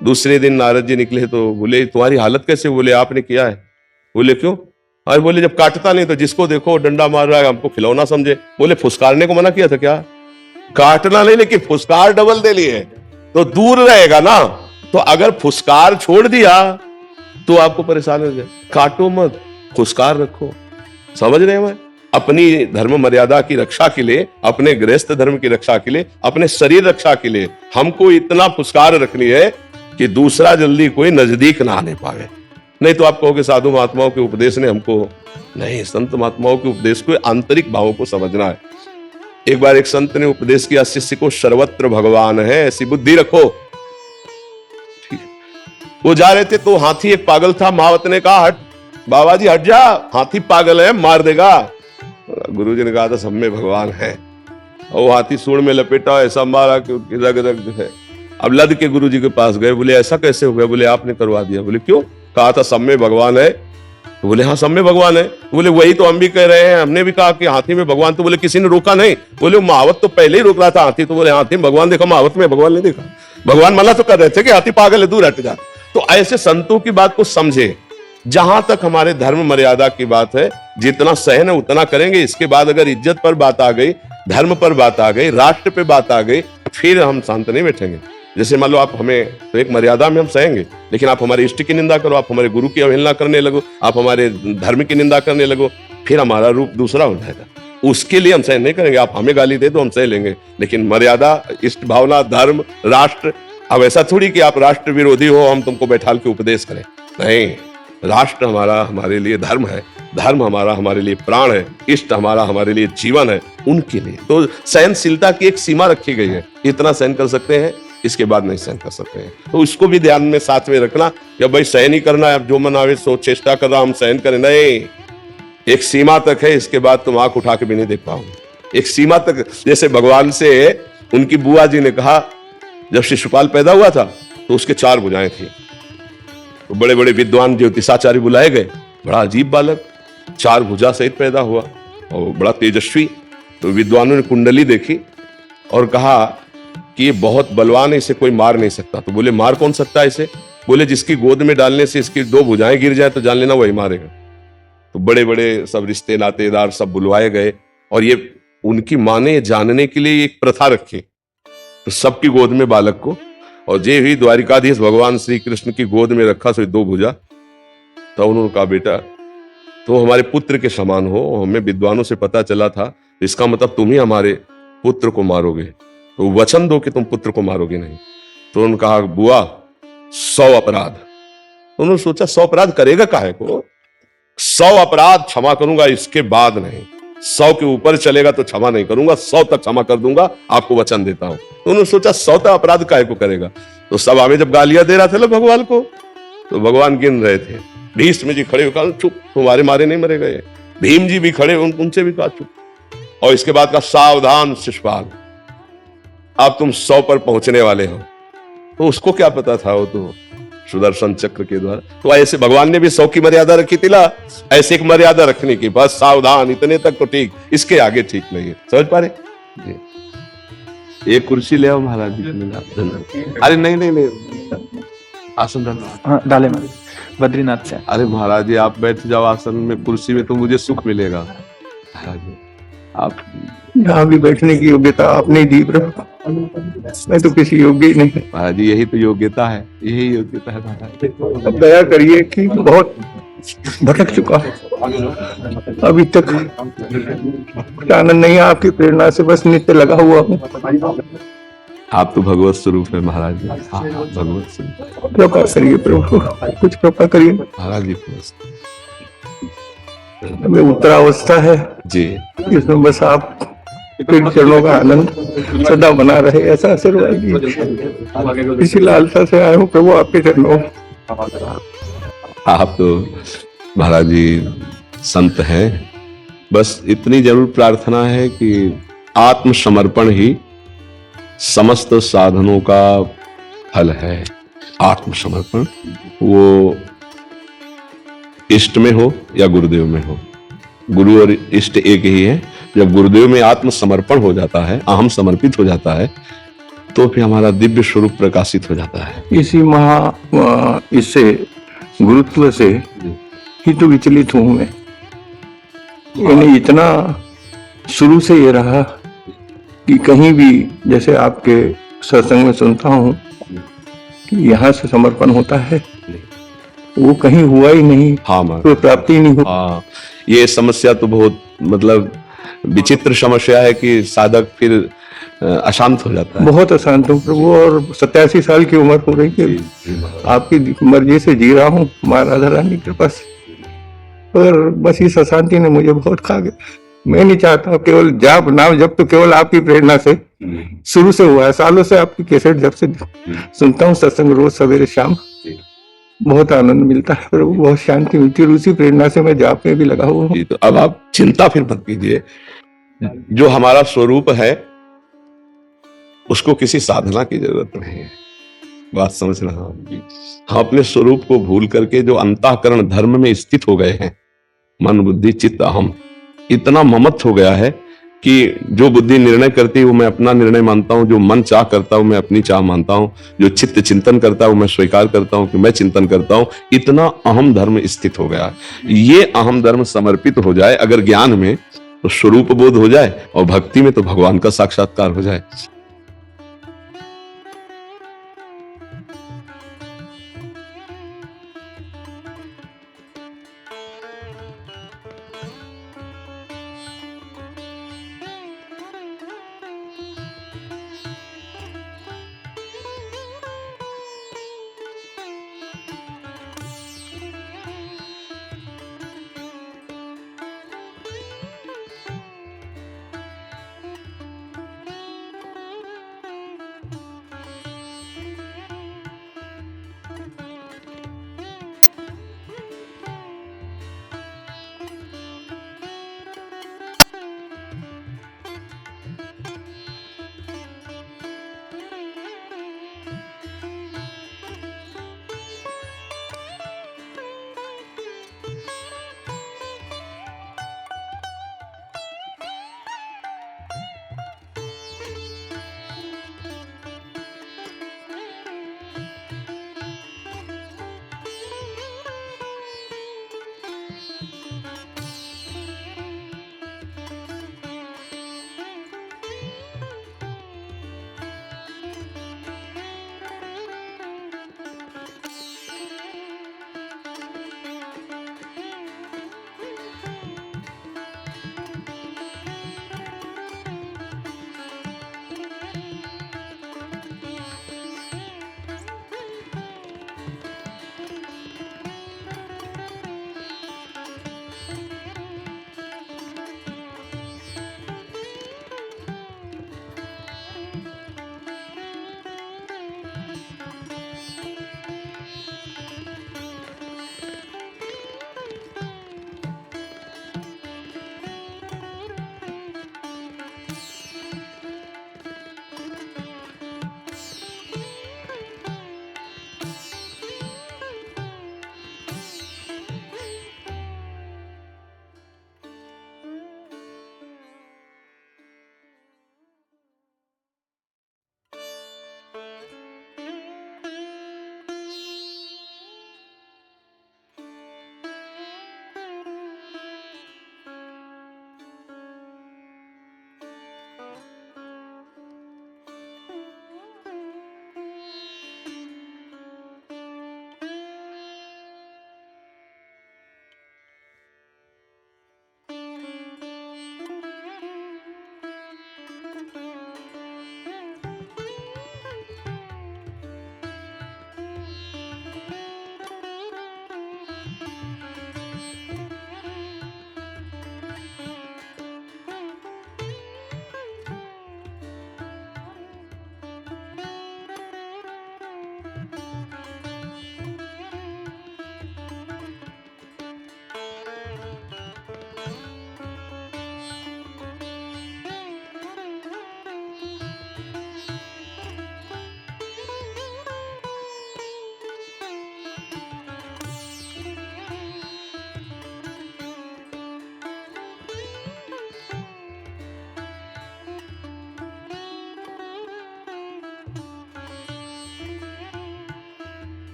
दूसरे दिन नारद जी निकले तो बोले तुम्हारी हालत कैसे? बोले आपने किया है। बोले क्यों? और बोले जब काटता नहीं तो जिसको देखो डंडा मार रहा है, हमको खिलौना समझे। बोले फुसकारने को मना किया था क्या? काटना नहीं, लेकिन फुसकार डबल दे लिए तो दूर रहेगा ना। तो अगर फुसकार छोड़ दिया तो आपको परेशान हो जाए। काटो मत, फुसकार रखो। समझ रहे हैं? अपनी धर्म मर्यादा की रक्षा के लिए, अपने गृहस्थ धर्म की रक्षा के लिए, अपने शरीर रक्षा के लिए हमको इतना फुसकार रखनी है कि दूसरा जल्दी कोई नजदीक ना आने पाए। नहीं तो आप कहोगे साधु महात्माओं के उपदेश ने हमको, नहीं, संत महात्माओं के उपदेश को आंतरिक भावों को समझना है। एक बार एक संत ने उपदेश किया शिष्य को, सर्वत्र भगवान है, ऐसी बुद्धि रखो। ठीक है। वो जा रहे थे तो हाथी एक पागल था। महावत ने कहा हट बाबा जी, हट जा, हाथी पागल है, मार देगा। गुरुजी ने कहा था सब में भगवान है। और वो हाथी सूंड में लपेटा, ऐसा मारा कि रग रग है। अब लद के गुरुजी के पास गए, बोले ऐसा कैसे हो गया? बोले आपने करवा दिया। बोले क्यों? कहा था सब में भगवान है। तो बोले हाँ सब में भगवान है। बोले वही तो हम भी कह रहे हैं, हमने भी कहा कि हाथी में भगवान। तो बोले किसी ने रोका नहीं। बोले महावत तो पहले ही रोक रहा था हाथी। तो बोले हाथी में भगवान देखा, महावत में भगवान नहीं देखा। भगवान मना तो कर रहे थे कि हाथी पागल है, दूर हट जा। तो ऐसे संतों की बात को समझे। जहां तक हमारे धर्म मर्यादा की बात है, जितना सहन है उतना करेंगे। इसके बाद अगर इज्जत पर बात आ गई, धर्म पर बात आ गई, राष्ट्र पे बात आ गई, फिर हम शांत नहीं बैठेंगे। जैसे मान लो आप हमें, तो एक मर्यादा में हम सहेंगे, लेकिन आप हमारे इष्ट की निंदा करो, आप हमारे गुरु की अवहेलना करने लगो, आप हमारे धर्म की निंदा करने लगो, फिर हमारा रूप दूसरा हो जाएगा। उसके लिए हम सहन नहीं करेंगे। आप हमें गाली दे दो, हम सह लेंगे, लेकिन मर्यादा, इष्ट भावना, धर्म, राष्ट्र, अब ऐसा थोड़ी कि आप राष्ट्र विरोधी हो, हम तुमको बैठाल के उपदेश करें। नहीं, राष्ट्र हमारा हमारे लिए धर्म है, धर्म हमारा हमारे लिए प्राण है, इष्ट हमारा हमारे लिए जीवन है, उनके लिए तो सहनशीलता की एक सीमा रखी गई है। इतना सहन कर सकते हैं, इसके बाद नहीं सहन कर सकते हैं। तो इसको भी ध्यान में साथ में रखना कि भाई सहन ही करना है, अब जो मन आवे सो चेष्टा कर रहा हम सहन करें। नहीं, एक सीमा तक है, इसके बाद तुम आंख उठा के भी नहीं देख पाओगे। एक सीमा तक। जैसे भगवान से उनकी बुआ जी ने कहा, जब शिशुपाल पैदा हुआ था तो उसके 4 भुजाएं थी। तो बड़े बड़े विद्वान ज्योतिषाचार्य बुलाए गए। बड़ा अजीब बालक, 4 भुजा सहित पैदा हुआ और बड़ा तेजस्वी। तो विद्वानों ने कुंडली देखी और कहा कि ये बहुत बलवान है, इसे कोई मार नहीं सकता। तो बोले मार कौन सकता है इसे? बोले जिसकी गोद में डालने से इसकी 2 भुजाएं गिर जाए तो जान लेना वही मारेगा। तो बड़े बड़े सब रिश्ते नातेदार सब बुलवाए गए और ये उनकी माँ ने जानने के लिए एक प्रथा रखी, तो सबकी गोद में बालक को, और जे ही द्वारिकाधीश भगवान श्री कृष्ण की गोद में रखा सो 2 भुजा। तो उन्होंने कहा बेटा तो हमारे पुत्र के समान हो, हमें विद्वानों से पता चला था, इसका मतलब तुम ही हमारे पुत्र को मारोगे, तो वचन दो कि तुम पुत्र को मारोगे नहीं। तो उन्होंने कहा बुआ 100 अपराध। तो उन्होंने सोचा 100 अपराध करेगा काहे को, 100 अपराध क्षमा करूंगा, इसके बाद नहीं, 100 के ऊपर चलेगा तो क्षमा नहीं करूंगा, 100 तक क्षमा कर दूंगा, आपको वचन देता हूं। तो उन्होंने सोचा 100 तक अपराध काहे को करेगा। तो सब हमें जब गालियां दे रहा था ना भगवान को, तो भगवान गिन रहे थे। भीष्म जी खड़े होकर चुप, तुम्हारे मारे नहीं मरेगा ये। भीम जी भी खड़े, उनसे भी कहा चुप। और इसके बाद का सावधान शिशुपाल, अब तुम 100 पर पहुंचने वाले हो। तो उसको क्या पता था, वो तो सुदर्शन चक्र के द्वारा। तो ऐसे भगवान ने भी 100 की मर्यादा रखी थी, ऐसे एक मर्यादा रखने की, बस सावधान, इतने तक तो ठीक, इसके आगे ठीक नहीं है। समझ पा रहे जी। एक कुर्सी ले आओ महाराज जी। अरे नहीं नहीं नहीं, आसन डालो। डाले बद्रीनाथ से। अरे महाराज जी आप बैठ जाओ आसन में, कुर्सी में तो मुझे सुख मिलेगा। महाराज जी आप यहाँ भी बैठने की योग्यता आपने दी प्रभु, मैं तो किसी योग्य ही नहीं। महाराज जी यही तो योग्यता है, यही योग्यता है महाराज। अब दया करिए कि बहुत भटक चुका अभी तक, आनंद नहीं है आपकी प्रेरणा से, बस नित्य लगा हुआ हूँ। आप तो भगवत स्वरूप है महाराज जी। हाँ, भगवत स्वरूप। कृपा करिए प्रभु, कुछ कृपा करिए महाराज जी हमें उत्तरावस्था है जी, इसमें बस आप के चरणों का आनंद सदा बना रहे, ऐसा आशीर्वाद दीजिए। इसी लालसा से आए हूँ प्रभु आपके चरणों। आप तो महाराज जी संत हैं, बस इतनी जरूर प्रार्थना है कि आत्मसमर्पण ही समस्त साधनों का फल है। आत्मसमर्पण, वो इष्ट में हो या गुरुदेव में हो, गुरु और इष्ट एक ही है। जब गुरुदेव में आत्मसमर्पण हो जाता है, अहम समर्पित हो जाता है, तो फिर हमारा दिव्य स्वरूप प्रकाशित हो जाता है। इसी इससे गुरुत्व से ही तो विचलित हूं मैं। यानी इतना शुरू से ये रहा कि कहीं भी, जैसे आपके सत्संग में सुनता हूँ कि यहाँ से समर्पण होता है, वो कहीं हुआ ही नहीं। हाँ कोई प्राप्ति ही नहीं हुई। हाँ, ये समस्या तो बहुत मतलब विचित्र समस्या है कि साधक फिर अशांत हो जाता है। बहुत अशांत हूँ प्रभु, और 87 साल की उम्र हो रही है, आपकी मर्जी से जी रहा हूँ, माँ राधा रानी की कृपा से। पर बस इस अशांति ने मुझे बहुत खा गया। मैं नहीं चाहता, केवल जाप नाम जब तो केवल आपकी प्रेरणा से शुरू से हुआ है। सालों से आपकी कैसेट जब से सुनता हूँ, सत्संग रोज सवेरे शाम, बहुत आनंद मिलता है प्रभु, बहुत शांति मिलती है। उसी प्रेरणा से मैं जाप में भी लगा हुआ हूँ। तो अब आप चिंता फिर मत कीजिए, जो हमारा स्वरूप है उसको किसी साधना की जरूरत नहीं है। बात समझ रहा हूं। हम अपने स्वरूप को भूल करके जो अंतःकरण धर्म में स्थित हो गए हैं, मन बुद्धि चित्त अहम, इतना ममत्व हो गया है कि जो बुद्धि निर्णय करती है वो मैं अपना निर्णय मानता हूं, जो मन चाह करता हूं मैं अपनी चाह मानता हूं, जो चित्त चिंतन करता है वो मैं स्वीकार करता हूं कि मैं चिंतन करता हूं। इतना अहम धर्म स्थित हो गया है। ये अहम धर्म समर्पित हो जाए अगर ज्ञान में, तो स्वरूप बोध हो जाए, और भक्ति में तो भगवान का साक्षात्कार हो जाए।